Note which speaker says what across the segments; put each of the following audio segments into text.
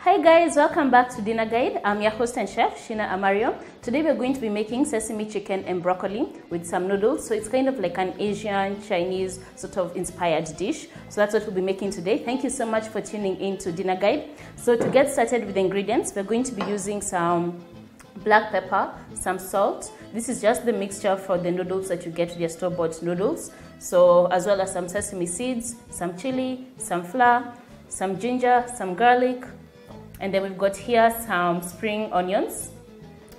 Speaker 1: Hi guys, welcome back to Dinner Guide. I'm your host and chef, Shina Amario. Today we're going to be making sesame chicken and broccoli with some noodles. So it's kind of like an Asian, Chinese sort of inspired dish. So that's what we'll be making today. Thank you so much for tuning in to Dinner Guide. So to get started with the ingredients, we're going to be using some black pepper, some salt. This is just the mixture for the noodles that you get with your store-bought noodles. So as well as some sesame seeds, some chili, some flour, some ginger, some garlic. And then we've got here some spring onions.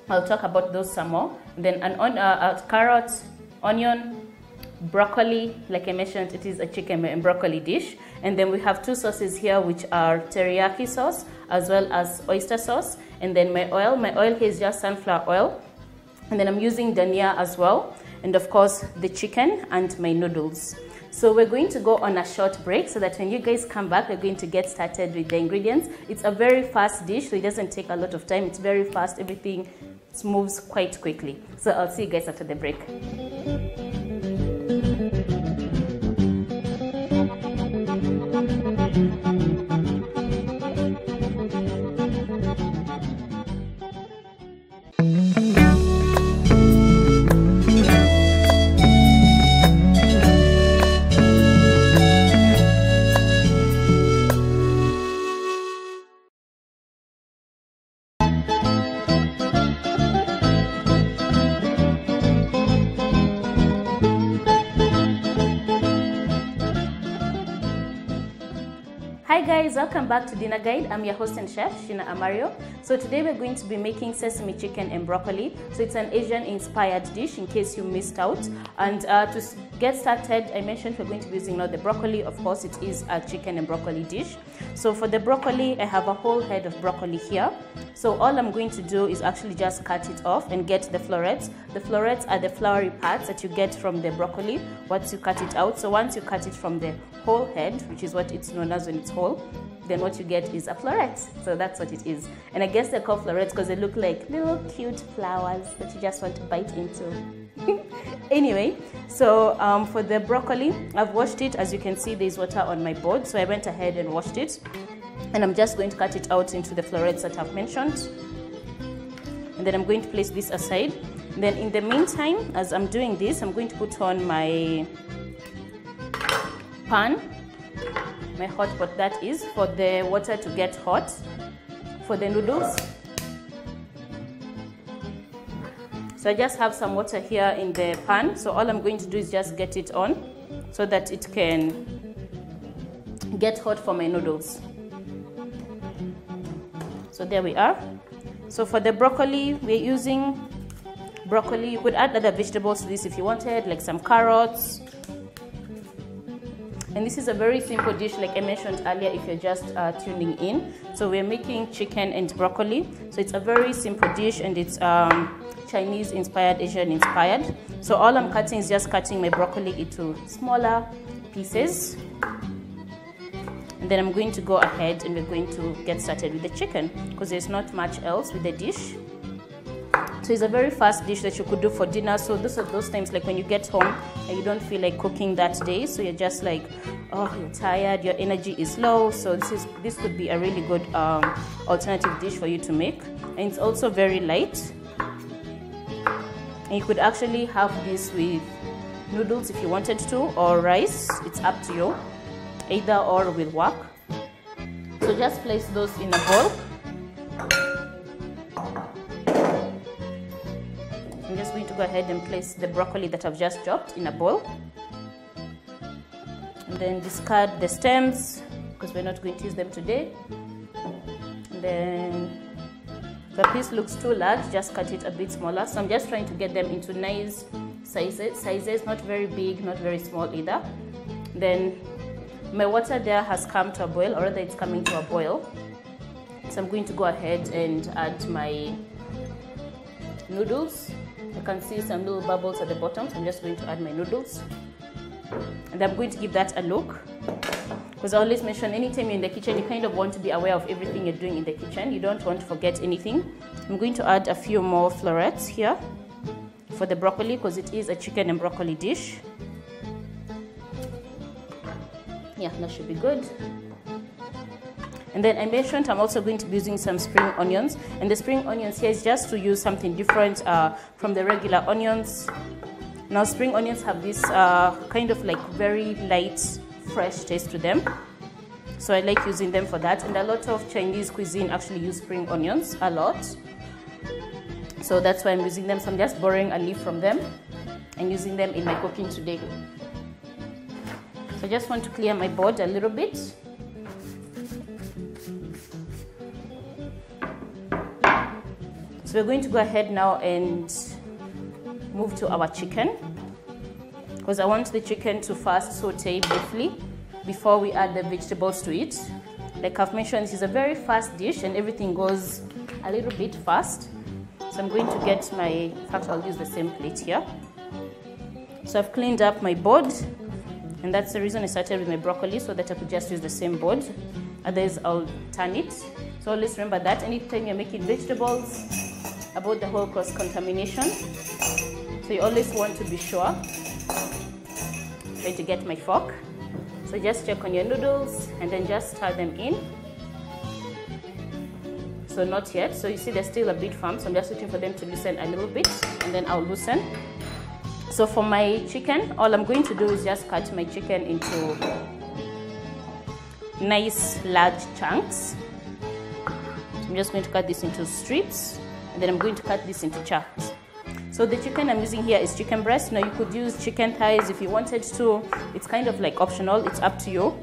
Speaker 1: I'll talk about those some more. And then a carrot, onion, broccoli. Like I mentioned, it is a chicken and broccoli dish. And then we have two sauces here, which are teriyaki sauce as well as oyster sauce. And then my oil here is just sunflower oil. And then I'm using dhania as well. And of course, the chicken and my noodles. So we're going to go on a short break so that when you guys come back, we're going to get started with the ingredients. It's a very fast dish, so it doesn't take a lot of time. It's very fast. Everything moves quite quickly. So I'll see you guys after the break. Hi guys, welcome back to Dinner Guide. I'm your host and chef, Shina Amario. So today we're going to be making sesame chicken and broccoli. So it's an Asian inspired dish in case you missed out. And to get started, I mentioned we're going to be using the broccoli. Of course, it is a chicken and broccoli dish. So for the broccoli, I have a whole head of broccoli here. So all I'm going to do is actually just cut it off and get the florets. The florets are the flowery parts that you get from the broccoli once you cut it out. So once you cut it from the whole head, which is what it's known as when it's whole, then what you get is a floret. So that's what it is. And I guess they're called florets because they look like little cute flowers that you just want to bite into. Anyway, so for the broccoli, I've washed it. As you can see, there's water on my board. So I went ahead and washed it. And I'm just going to cut it out into the florets that I've mentioned. And then I'm going to place this aside. And then in the meantime, as I'm doing this, I'm going to put on my pan, my hot pot that is, for the water to get hot for the noodles. So I just have some water here in the pan. So all I'm going to do is just get it on so that it can get hot for my noodles. So there we are. So for the broccoli, we're using broccoli. You could add other vegetables to this if you wanted, like some carrots. And this is a very simple dish, like I mentioned earlier, if you're just tuning in. So we're making chicken and broccoli. So it's a very simple dish, and it's Chinese inspired, Asian inspired. So all I'm cutting is just cutting my broccoli into smaller pieces. And then I'm going to go ahead and we're going to get started with the chicken because there's not much else with the dish. So it's a very fast dish that you could do for dinner. So those are those times like when you get home and you don't feel like cooking that day. So you're just like, oh, you're tired, your energy is low. So this could be a really good alternative dish for you to make. And it's also very light. And you could actually have this with noodles if you wanted to, or rice. It's up to you, either or with wok. So just place those in a bowl. I'm just going to go ahead and place the broccoli that I've just chopped in a bowl. And then discard the stems because we're not going to use them today. And then if the piece looks too large, just cut it a bit smaller. So I'm just trying to get them into nice sizes, not very big, not very small either. Then my water there has come to a boil, or rather it's coming to a boil. So I'm going to go ahead and add my noodles. You can see some little bubbles at the bottom, so I'm just going to add my noodles. And I'm going to give that a look. Because I always mention, anytime you're in the kitchen, you kind of want to be aware of everything you're doing in the kitchen. You don't want to forget anything. I'm going to add a few more florets here for the broccoli because it is a chicken and broccoli dish. Yeah, that should be good. And then I mentioned I'm also going to be using some spring onions, and the spring onions here is just to use something different from the regular onions. Now spring onions have this kind of like very light, fresh taste to them, so I like using them for that. And a lot of Chinese cuisine actually use spring onions a lot, so that's why I'm using them. So I'm just borrowing a leaf from them and using them in my cooking today. So I just want to clear my board a little bit. So we're going to go ahead now and move to our chicken, because I want the chicken to first saute briefly before we add the vegetables to it. Like I've mentioned, this is a very fast dish and everything goes a little bit fast. So I'm going to get my, in fact I'll use the same plate here. So I've cleaned up my board, and that's the reason I started with my broccoli, so that I could just use the same board. Otherwise I'll turn it. So always remember that anytime you're making vegetables, about the whole cross-contamination. So you always want to be sure. Try to get my fork. So just check on your noodles and then just stir them in. So not yet. So you see they're still a bit firm, so I'm just waiting for them to loosen a little bit, and then I'll loosen. So for my chicken, all I'm going to do is just cut my chicken into nice large chunks. I'm just going to cut this into strips, and then I'm going to cut this into chunks. So the chicken I'm using here is chicken breast. Now you could use chicken thighs if you wanted to. It's kind of like optional, it's up to you.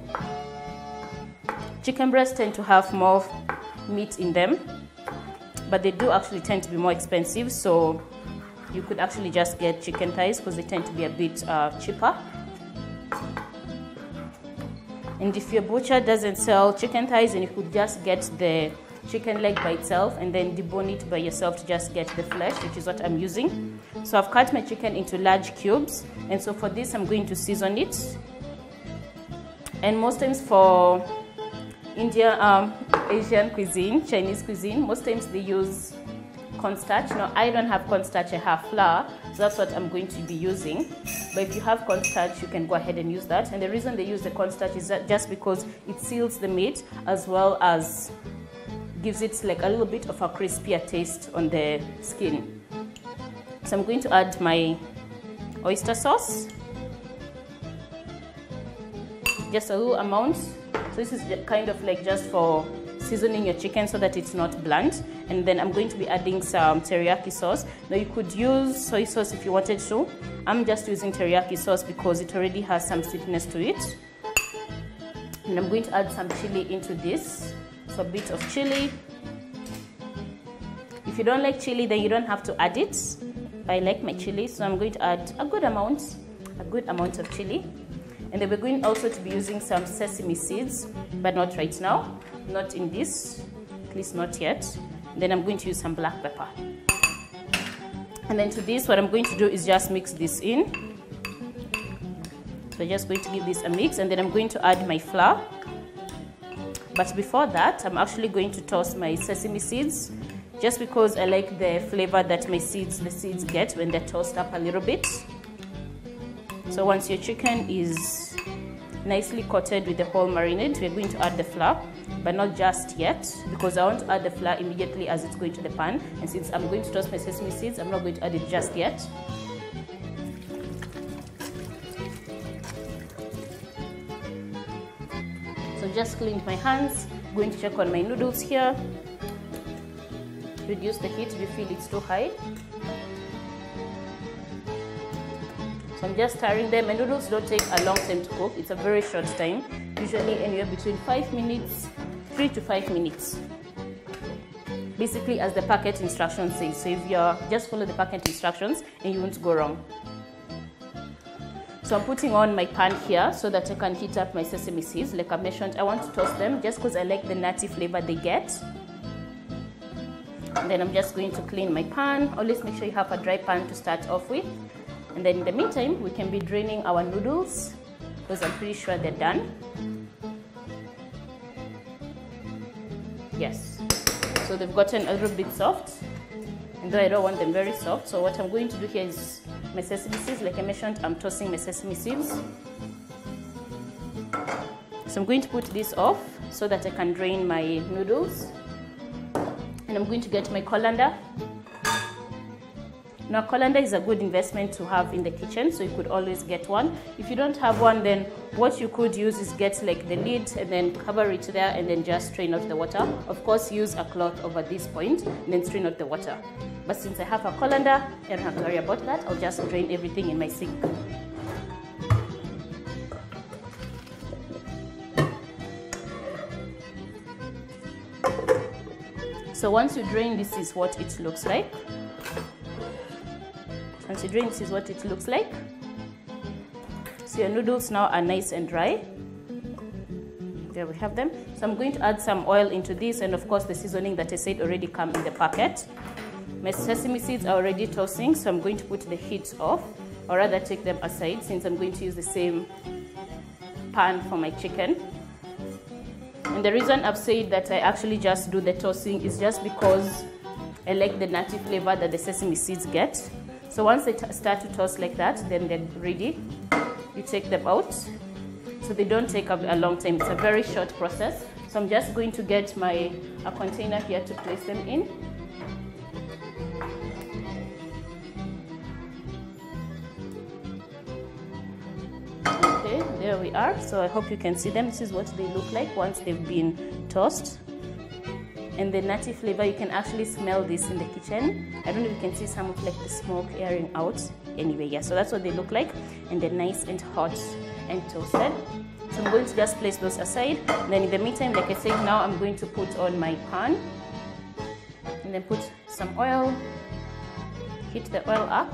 Speaker 1: Chicken breasts tend to have more meat in them, but they do actually tend to be more expensive, so you could actually just get chicken thighs because they tend to be a bit cheaper. And if your butcher doesn't sell chicken thighs, then you could just get the chicken leg by itself and then debone it by yourself to just get the flesh, which is what I'm using. So I've cut my chicken into large cubes, and so for this I'm going to season it. And most times for Asian cuisine, Chinese cuisine, most times they use cornstarch. Now I don't have cornstarch, I have flour, so that's what I'm going to be using. But if you have cornstarch, you can go ahead and use that. And the reason they use the cornstarch is that just because it seals the meat, as well as gives it like a little bit of a crispier taste on the skin. So I'm going to add my oyster sauce, just a little amount. So this is kind of like just for seasoning your chicken so that it's not blunt. And then I'm going to be adding some teriyaki sauce. Now you could use soy sauce if you wanted to. I'm just using teriyaki sauce because it already has some sweetness to it. And I'm going to add some chili into this. So a bit of chili. If you don't like chili, then you don't have to add it. I like my chili, so I'm going to add a good amount of chili. And then we're going also to be using some sesame seeds, but not right now, not in this, at least not yet. And then I'm going to use some black pepper. And then to this, what I'm going to do is just mix this in. So I'm just going to give this a mix, and then I'm going to add my flour. But before that, I'm actually going to toss my sesame seeds, just because I like the flavor that the seeds get when they're tossed up a little bit. So once your chicken is nicely coated with the whole marinade, we're going to add the flour, but not just yet, because I want to add the flour immediately as it's going to the pan. And since I'm going to toss my sesame seeds, I'm not going to add it just yet. So just cleaned my hands. I'm going to check on my noodles here. Reduce the heat if you feel it's too high. So I'm just stirring them. And noodles don't take a long time to cook. It's a very short time, usually anywhere between 5 minutes, 3 to 5 minutes. Basically as the packet instructions say. So if you just follow the packet instructions and you won't go wrong. So I'm putting on my pan here so that I can heat up my sesame seeds. Like I mentioned, I want to toast them just because I like the nutty flavor they get. And then I'm just going to clean my pan. Always make sure you have a dry pan to start off with. And then in the meantime, we can be draining our noodles because I'm pretty sure they're done. Yes. So they've gotten a little bit soft. And though I don't want them very soft, so what I'm going to do here is my sesame seeds. Like I mentioned, I'm tossing my sesame seeds. So I'm going to put this off so that I can drain my noodles. And I'm going to get my colander. Now, colander is a good investment to have in the kitchen, so you could always get one. If you don't have one, then what you could use is get like the lid and then cover it there and then just strain out the water. Of course, use a cloth over this point and then strain out the water. But since I have a colander, I don't have to worry about that. I'll just drain everything in my sink. So once you drain, this is what it looks like. Once you drain, this is what it looks like. So your noodles now are nice and dry. There we have them. So I'm going to add some oil into this, and of course the seasoning that I said already come in the packet. My sesame seeds are already toasting, so I'm going to put the heat off, or rather take them aside, since I'm going to use the same pan for my chicken. And the reason I've said that I actually just do the toasting is just because I like the nutty flavor that the sesame seeds get. So once they start to toast like that, then they're ready. You take them out. So they don't take a long time. It's a very short process. So I'm just going to get a container here to place them in. Okay, there we are. So I hope you can see them. This is what they look like once they've been toasted. And the nutty flavor, you can actually smell this in the kitchen. I don't know if you can see some of like the smoke airing out. Anyway, yeah, so that's what they look like. And they're nice and hot and toasted. So I'm going to just place those aside. And then in the meantime, like I said, now I'm going to put on my pan. And then put some oil. Heat the oil up.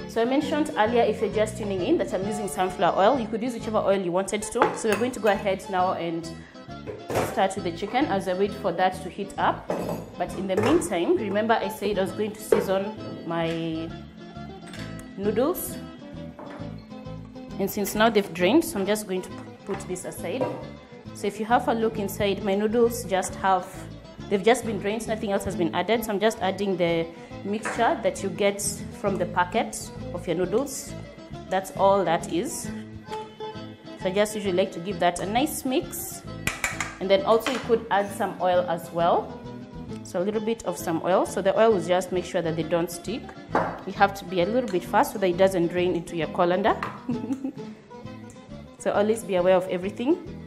Speaker 1: So I mentioned earlier, if you're just tuning in, that I'm using sunflower oil. You could use whichever oil you wanted to. So we're going to go ahead now and start with the chicken as I wait for that to heat up. But in the meantime, remember I said I was going to season my noodles. And since now they've drained, so I'm just going to put this aside. So if you have a look inside, my noodles they've just been drained, nothing else has been added. So I'm just adding the mixture that you get from the packet of your noodles. That's all that is. So I just usually like to give that a nice mix. And then also you could add some oil as well. So a little bit of some oil. So the oil will just make sure that they don't stick. You have to be a little bit fast so that it doesn't drain into your colander. So always be aware of everything.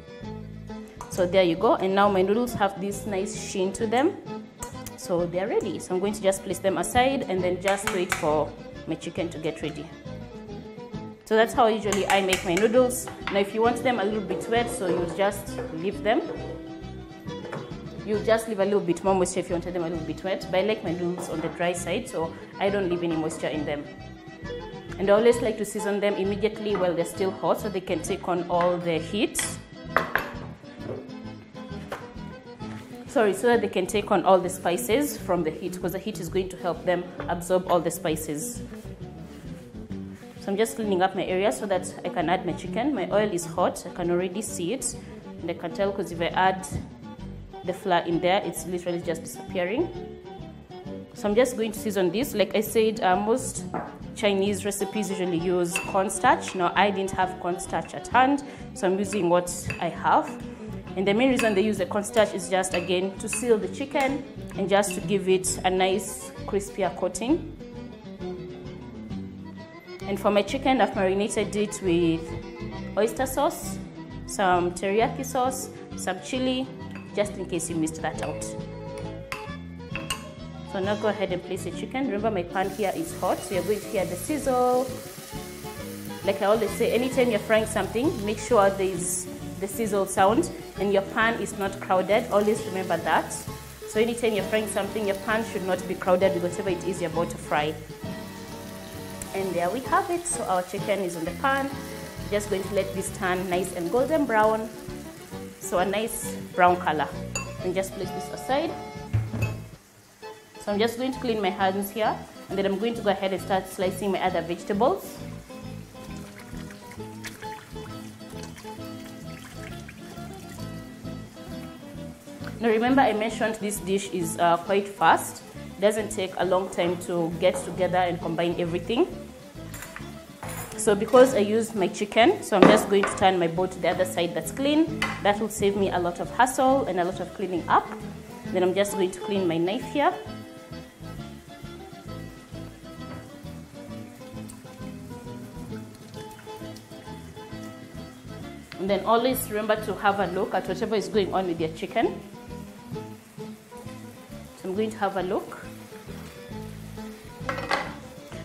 Speaker 1: So there you go. And now my noodles have this nice sheen to them. So they're ready. So I'm going to just place them aside and then just wait for my chicken to get ready. So that's how usually I make my noodles. Now if you want them a little bit wet, so you just leave them. You just leave a little bit more moisture if you wanted them a little bit wet. But I like my noodles on the dry side, so I don't leave any moisture in them. And I always like to season them immediately while they're still hot so they can take on all the heat. So that they can take on all the spices from the heat, because the heat is going to help them absorb all the spices. So I'm just cleaning up my area so that I can add my chicken. My oil is hot, I can already see it. And I can tell because if I add the flour in there, it's literally just disappearing. So I'm just going to season this. Like I said, most Chinese recipes usually use cornstarch. Now I didn't have cornstarch at hand, so I'm using what I have. And the main reason they use the cornstarch is just, again, to seal the chicken and just to give it a nice crispier coating. And for my chicken, I've marinated it with oyster sauce, some teriyaki sauce, some chili, just in case you missed that out. So now go ahead and place the chicken. Remember my pan here is hot, so you're going to hear the sizzle. Like I always say, anytime you're frying something, make sure there's the sizzle sound and your pan is not crowded. Always remember that. So anytime you're frying something, your pan should not be crowded with whatever it is you're about to fry. And there we have it. So our chicken is on the pan. Just going to let this turn nice and golden brown. So a nice brown color. And just place this aside. So I'm just going to clean my hands here. And then I'm going to go ahead and start slicing my other vegetables. Now remember I mentioned this dish is quite fast. It doesn't take a long time to get together and combine everything. So because I used my chicken, so I'm just going to turn my bowl to the other side that's clean. That will save me a lot of hassle and a lot of cleaning up. Then I'm just going to clean my knife here. And then always remember to have a look at whatever is going on with your chicken. So I'm going to have a look.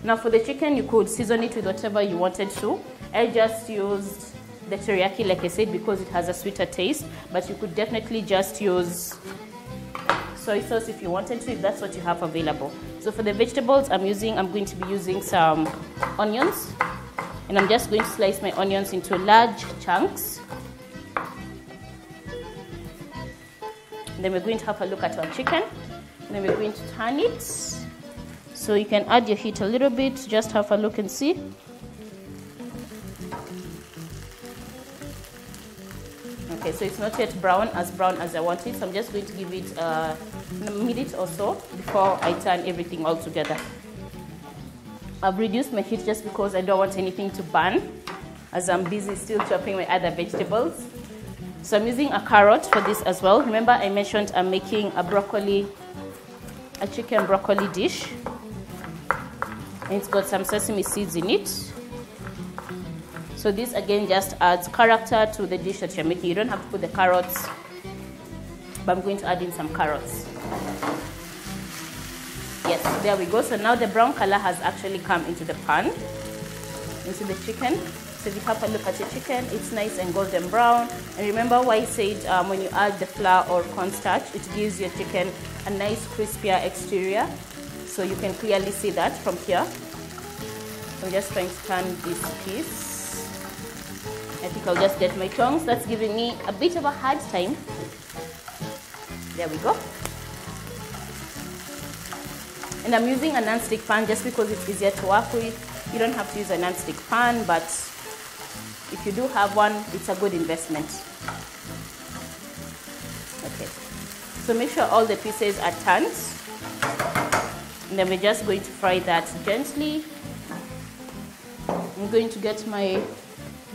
Speaker 1: Now for the chicken, you could season it with whatever you wanted to. I just used the teriyaki, like I said, because it has a sweeter taste. But you could definitely just use soy sauce if you wanted to, if that's what you have available. So for the vegetables, I'm going to be using some onions. And I'm just going to slice my onions into large chunks. And then we're going to have a look at our chicken. And then we're going to turn it. So you can add your heat a little bit, just have a look and see. Okay, so it's not yet brown as I want it. So I'm just going to give it a minute or so before I turn everything all together. I've reduced my heat just because I don't want anything to burn as I'm busy still chopping my other vegetables. So I'm using a carrot for this as well. Remember I mentioned I'm making a chicken broccoli dish. And it's got some sesame seeds in it. So this again just adds character to the dish that you're making. You don't have to put the carrots, but I'm going to add in some carrots. Yes, there we go. So now the brown color has actually come into the pan, into the chicken. So if you have a look at your chicken, it's nice and golden brown. And remember why I said when you add the flour or cornstarch, it gives your chicken a nice crispier exterior. So you can clearly see that from here. I'm just trying to turn this piece. I think I'll just get my tongs. That's giving me a bit of a hard time. There we go. And I'm using a non-stick pan just because it's easier to work with. You don't have to use a non-stick pan, but if you do have one, it's a good investment. Okay, so make sure all the pieces are turned. And then we're just going to fry that gently. I'm going to get my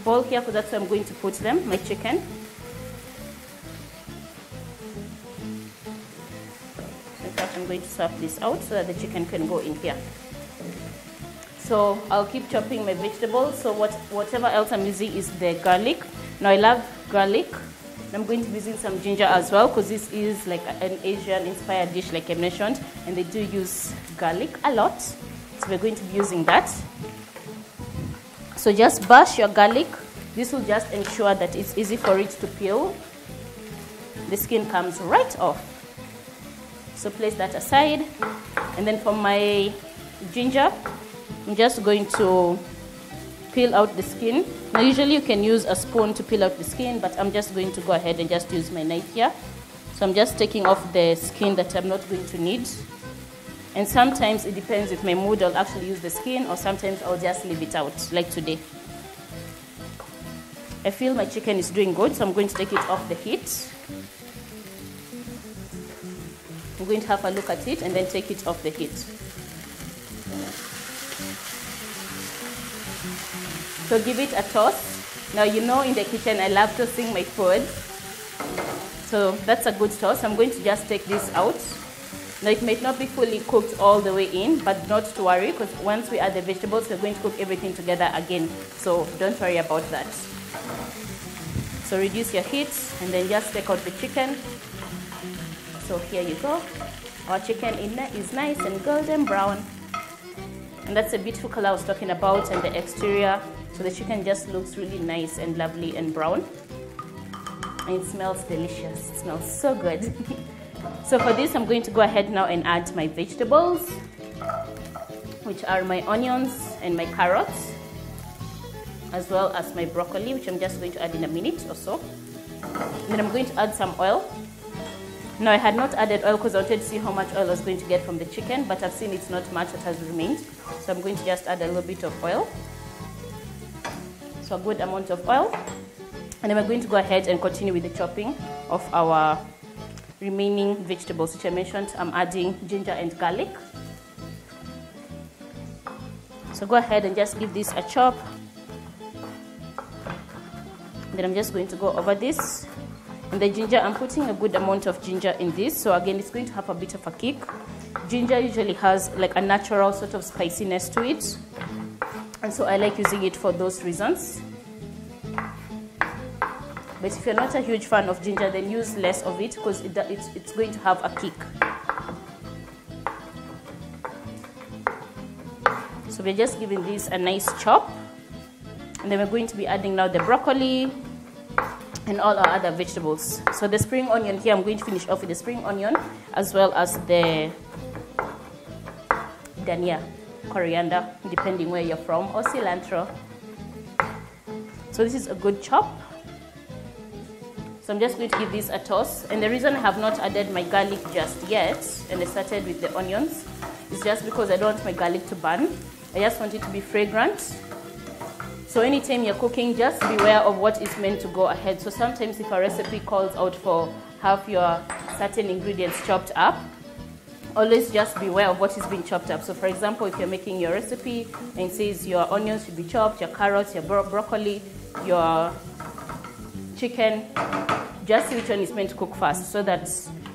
Speaker 1: bowl here because that's where I'm going to put them, my chicken. I'm going to serve this out so that the chicken can go in here. So I'll keep chopping my vegetables. So whatever else I'm using is the garlic. Now I love garlic. I'm going to be using some ginger as well because this is like an Asian inspired dish like I mentioned, and they do use garlic a lot. So we're going to be using that. So just bash your garlic. This will just ensure that it's easy for it to peel. The skin comes right off. So place that aside. And then for my ginger, I'm just going to peel out the skin. Now usually you can use a spoon to peel out the skin, but I'm just going to go ahead and just use my knife here. So I'm just taking off the skin that I'm not going to need. And sometimes it depends if my mood, I'll actually use the skin, or sometimes I'll just leave it out, like today. I feel my chicken is doing good, so I'm going to take it off the heat. I'm going to have a look at it and then take it off the heat. So give it a toss. Now you know in the kitchen I love tossing my food. So that's a good toss. I'm going to just take this out. Now it might not be fully cooked all the way in, but not to worry because once we add the vegetables, we're going to cook everything together again. So don't worry about that. So reduce your heat and then just take out the chicken. So here you go. Our chicken is nice and golden brown. And that's a beautiful color I was talking about, and the exterior. So the chicken just looks really nice and lovely and brown. And it smells delicious. It smells so good. So for this, I'm going to go ahead now and add my vegetables, which are my onions and my carrots, as well as my broccoli, which I'm just going to add in a minute or so. And then I'm going to add some oil. Now I had not added oil because I wanted to see how much oil I was going to get from the chicken, but I've seen it's not much that has remained. So I'm going to just add a little bit of oil. So a good amount of oil. And then we're going to go ahead and continue with the chopping of our remaining vegetables, which I mentioned. I'm adding ginger and garlic. So go ahead and just give this a chop. Then I'm just going to go over this. And the ginger, I'm putting a good amount of ginger in this. So again, it's going to have a bit of a kick. Ginger usually has like a natural sort of spiciness to it. And so I like using it for those reasons. But if you're not a huge fan of ginger, then use less of it because it's going to have a kick. So we're just giving this a nice chop. And then we're going to be adding now the broccoli and all our other vegetables. So the spring onion here, I'm going to finish off with the spring onion as well as the dhania, coriander, depending where you're from, or cilantro. So this is a good chop. So I'm just going to give this a toss. And the reason I have not added my garlic just yet, and I started with the onions, is just because I don't want my garlic to burn. I just want it to be fragrant. So anytime you're cooking, just beware of what is meant to go ahead. So sometimes if a recipe calls out for have your certain ingredients chopped up, always just beware of what is being chopped up. So for example, if you're making your recipe and it says your onions should be chopped, your carrots, your broccoli, your chicken, just see which one is meant to cook first so that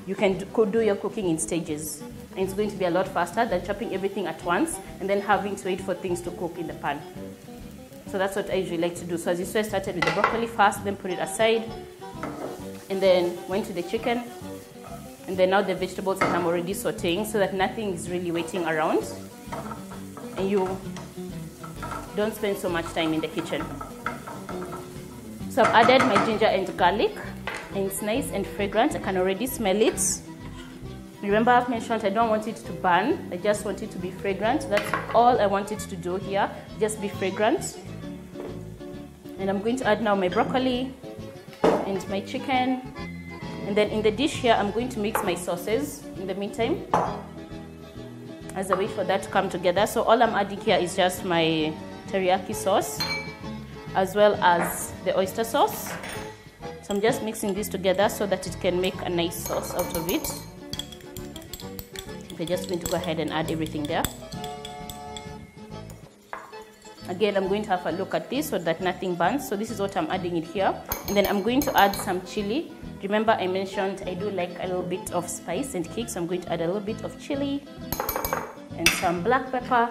Speaker 1: you can do your cooking in stages. And it's going to be a lot faster than chopping everything at once and then having to wait for things to cook in the pan. So that's what I usually like to do. So as you saw, I started with the broccoli first, then put it aside, and then went to the chicken, and then now the vegetables that I'm already sauteing so that nothing is really waiting around and you don't spend so much time in the kitchen. So I've added my ginger and garlic, and it's nice and fragrant. I can already smell it. Remember, I've mentioned I don't want it to burn. I just want it to be fragrant. That's all I want it to do here, just be fragrant. And I'm going to add now my broccoli and my chicken. And then in the dish here, I'm going to mix my sauces in the meantime as I wait for that to come together. So all I'm adding here is just my teriyaki sauce as well as the oyster sauce. So I'm just mixing this together so that it can make a nice sauce out of it. We're just going to go ahead and add everything there. Again, I'm going to have a look at this so that nothing burns. So this is what I'm adding it here. And then I'm going to add some chili. Remember I mentioned I do like a little bit of spice and kick, so I'm going to add a little bit of chili and some black pepper.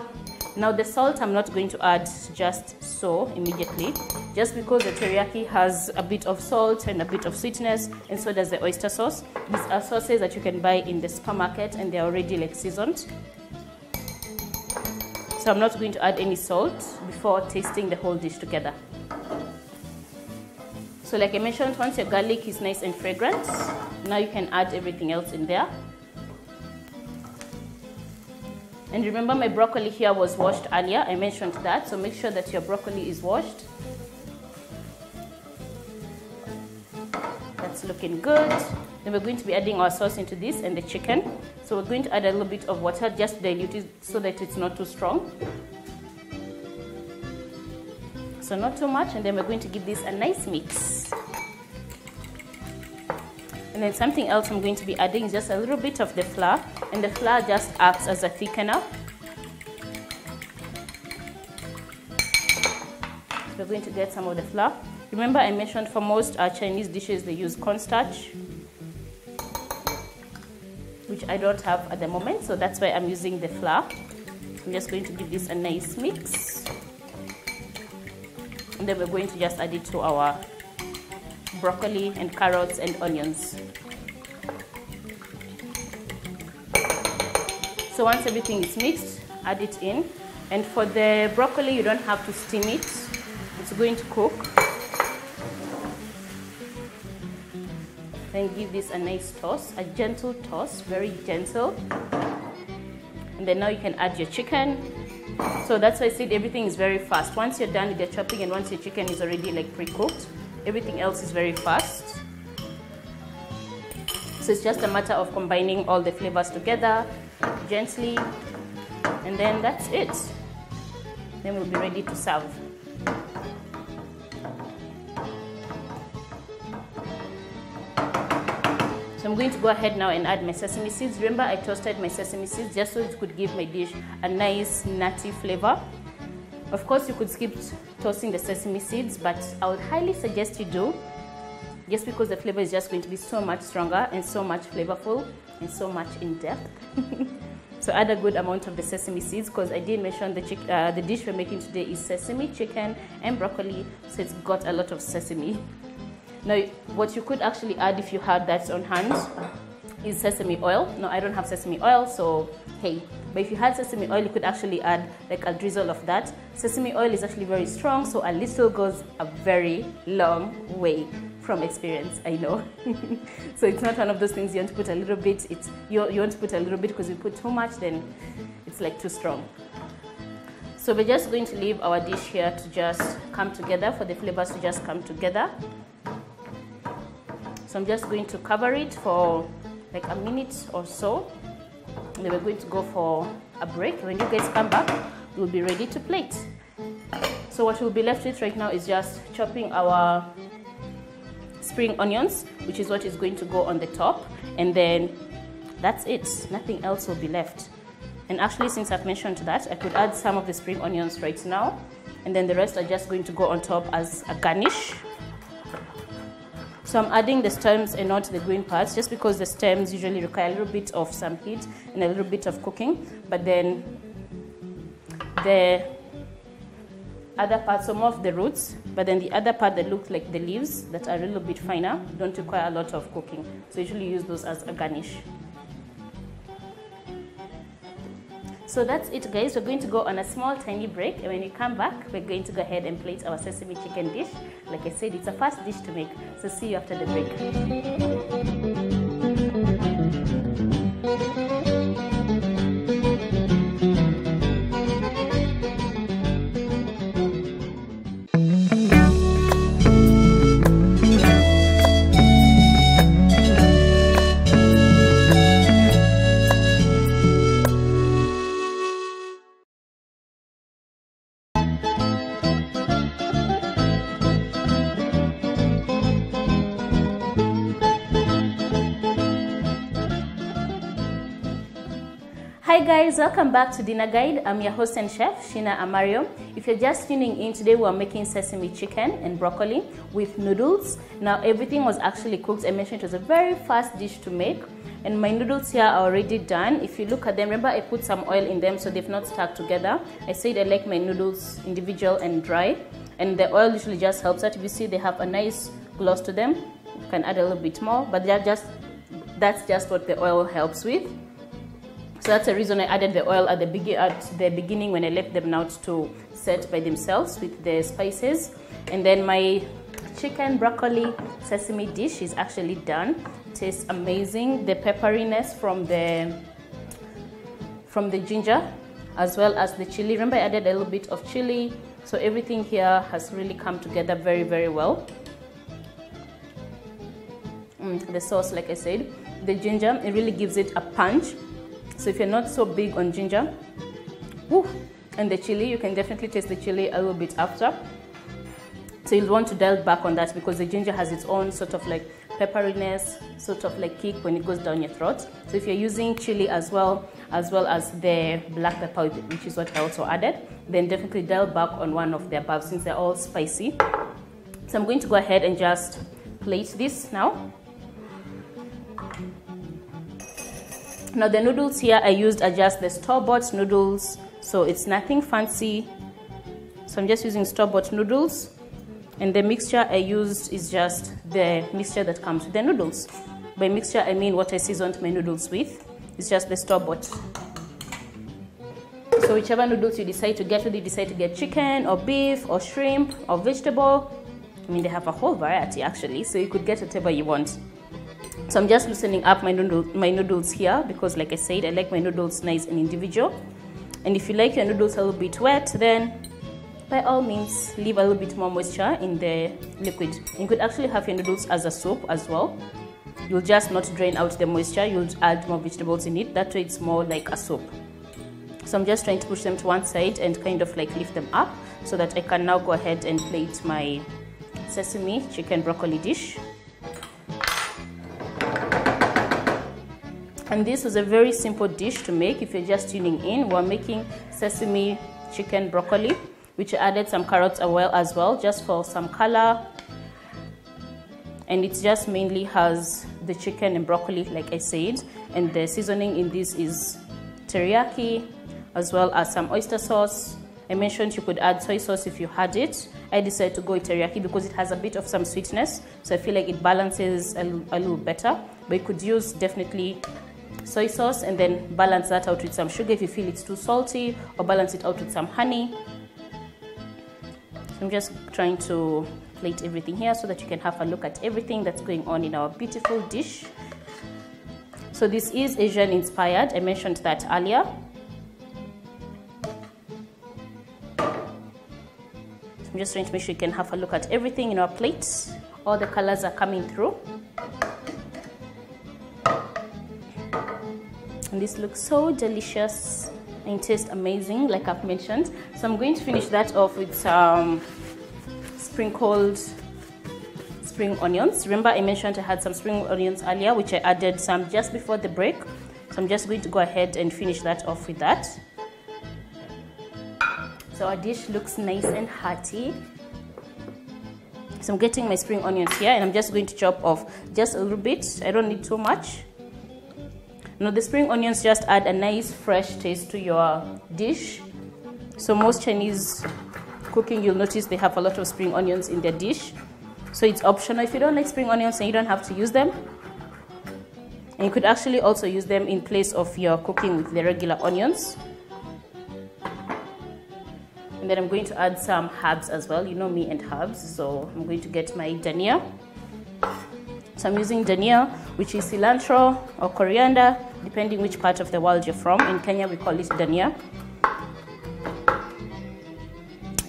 Speaker 1: Now the salt I'm not going to add just so immediately, just because the teriyaki has a bit of salt and a bit of sweetness, and so does the oyster sauce. These are sauces that you can buy in the supermarket and they're already like seasoned. So I'm not going to add any salt before tasting the whole dish together. So like I mentioned, once your garlic is nice and fragrant, now you can add everything else in there. And remember, my broccoli here was washed earlier. I mentioned that, so make sure that your broccoli is washed. That's looking good. Then we're going to be adding our sauce into this and the chicken. So we're going to add a little bit of water, just dilute it so that it's not too strong. So not too much, and then we're going to give this a nice mix. And then something else I'm going to be adding is just a little bit of the flour, and the flour just acts as a thickener. We're going to get some of the flour. Remember I mentioned for most Chinese dishes they use cornstarch, which I don't have at the moment, so that's why I'm using the flour. I'm just going to give this a nice mix. And then we're going to just add it to our broccoli and carrots and onions. So once everything is mixed, add it in. And for the broccoli, you don't have to steam it. It's going to cook. Then give this a nice toss, a gentle toss, very gentle. And then now you can add your chicken. So that's why I said everything is very fast. Once you're done with your chopping and once your chicken is already like pre-cooked, everything else is very fast. So it's just a matter of combining all the flavors together gently, and then that's it. Then we'll be ready to serve. So I'm going to go ahead now and add my sesame seeds. Remember I toasted my sesame seeds just so it could give my dish a nice nutty flavor. Of course, you could skip tossing the sesame seeds, but I would highly suggest you do, just because the flavor is just going to be so much stronger and so much flavorful and so much in depth. So add a good amount of the sesame seeds, because I did mention the dish we're making today is sesame, chicken and broccoli, so it's got a lot of sesame. Now, what you could actually add if you had that on hand is sesame oil. No, I don't have sesame oil, so hey. But if you had sesame oil, you could actually add like a drizzle of that. Sesame oil is actually very strong, so a little goes a very long way, from experience, I know. So it's not one of those things you want to put a little bit. You want to put a little bit, because if you put too much, then it's like too strong. So we're just going to leave our dish here to just come together, for the flavors to just come together. So I'm just going to cover it for like a minute or so. And then we're going to go for a break. When you guys come back, we'll be ready to plate. So what we'll be left with right now is just chopping our spring onions, which is what is going to go on the top, and then that's it. Nothing else will be left. And actually, since I've mentioned that, I could add some of the spring onions right now, and then the rest are just going to go on top as a garnish. So I'm adding the stems and not the green parts, just because the stems usually require a little bit of some heat and a little bit of cooking, but then the other part, some of the roots, but then the other part that looks like the leaves that are a little bit finer don't require a lot of cooking. So usually use those as a garnish. So that's it, guys. We're going to go on a small tiny break, and when we come back, we're going to go ahead and plate our sesame chicken dish. Like I said, it's a fast dish to make, so see you after the break. Hi guys, welcome back to Dinner Guide. I'm your host and chef, Sheena Amario. If you're just tuning in, today we're making sesame chicken and broccoli with noodles. Now everything was actually cooked. I mentioned it was a very fast dish to make. And my noodles here are already done. If you look at them, remember I put some oil in them so they've not stuck together. I said I like my noodles individual and dry. And the oil usually just helps that. If you see they have a nice gloss to them, you can add a little bit more, but that's just what the oil helps with. So that's the reason I added the oil at the beginning when I left them out to set by themselves with the spices. And then my chicken broccoli sesame dish is actually done. It tastes amazing. The pepperiness from the ginger as well as the chili. Remember I added a little bit of chili. So everything here has really come together very, very well. The sauce, like I said, the ginger, it really gives it a punch. So if you're not so big on ginger, and the chili, you can definitely taste the chili a little bit after. So you'll want to dial back on that, because the ginger has its own sort of like pepperiness, sort of like kick when it goes down your throat. So if you're using chili as well as the black pepper, which is what I also added, then definitely dial back on one of the above, since they're all spicy. So I'm going to go ahead and just plate this now. Now the noodles here I used are just the store-bought noodles, so it's nothing fancy. So I'm just using store-bought noodles, and the mixture I used is just the mixture that comes with the noodles. By mixture I mean what I seasoned my noodles with. It's just the store-bought. So whichever noodles you decide to get, whether you decide to get chicken or beef or shrimp or vegetable, I mean they have a whole variety actually, so you could get whatever you want. So I'm just loosening up my noodles here, because like I said, I like my noodles nice and individual. And if you like your noodles a little bit wet, then by all means leave a little bit more moisture in the liquid. You could actually have your noodles as a soup as well. You'll just not drain out the moisture, you'll add more vegetables in it. That way it's more like a soup. So I'm just trying to push them to one side and kind of like lift them up, so that I can now go ahead and plate my sesame chicken broccoli dish. And this was a very simple dish to make. If you're just tuning in, we're making sesame chicken broccoli which I added some carrots as well, just for some color. And it just mainly has the chicken and broccoli, like I said. And the seasoning in this is teriyaki, as well as some oyster sauce. I mentioned you could add soy sauce if you had it. I decided to go with teriyaki because it has a bit of some sweetness, so I feel like it balances a little better. But you could use definitely soy sauce and then balance that out with some sugar if you feel it's too salty, or balance it out with some honey. So I'm just trying to plate everything here so that you can have a look at everything that's going on in our beautiful dish. So this is Asian inspired. I mentioned that earlier. I'm just trying to make sure you can have a look at everything in our plates. All the colors are coming through. And this looks so delicious and tastes amazing, like I've mentioned. So I'm going to finish that off with some sprinkled spring onions. Remember I mentioned I had some spring onions earlier, which I added some just before the break. So I'm just going to go ahead and finish that off with that. So our dish looks nice and hearty. So I'm getting my spring onions here, and I'm just going to chop off just a little bit. I don't need too much. Now the spring onions just add a nice fresh taste to your dish. So most Chinese cooking, you'll notice they have a lot of spring onions in their dish. So it's optional. If you don't like spring onions, then you don't have to use them. And you could actually also use them in place of your cooking with the regular onions. And then I'm going to add some herbs as well. You know me and herbs, so I'm going to get my dhania. So I'm using dhania, which is cilantro or coriander, depending which part of the world you're from. In Kenya, we call it dhania.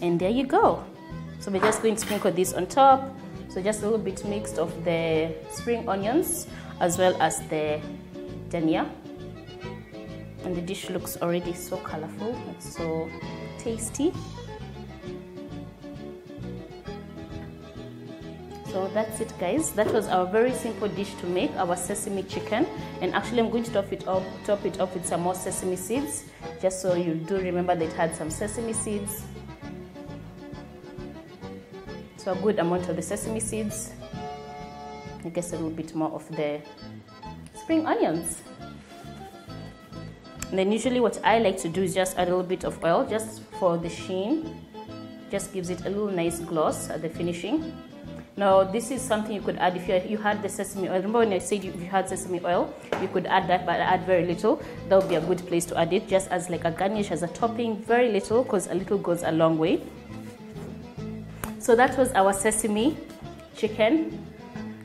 Speaker 1: And there you go. So we're just going to sprinkle this on top. So just a little bit mixed of the spring onions as well as the dhania. And the dish looks already so colorful. It's so tasty. So that's it, guys. That was our very simple dish to make, our sesame chicken. And actually I'm going to top it off with some more sesame seeds, just so you do remember that it had some sesame seeds. So a good amount of the sesame seeds. I guess a little bit more of the spring onions. And then usually what I like to do is just add a little bit of oil just for the sheen. Just gives it a little nice gloss at the finishing. Now this is something you could add if you had the sesame oil. Remember when I said if you had sesame oil, you could add that, but add very little. That would be a good place to add it, just as like a garnish, as a topping, very little, because a little goes a long way. So that was our sesame chicken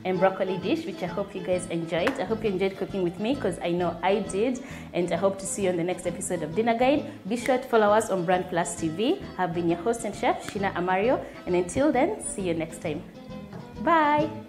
Speaker 1: and broccoli dish, which I hope you guys enjoyed. I hope you enjoyed cooking with me, because I know I did, and I hope to see you on the next episode of Dinner Guide. Be sure to follow us on Brand Plus TV. I've been your host and chef, Shina Amario, and until then, see you next time. Bye!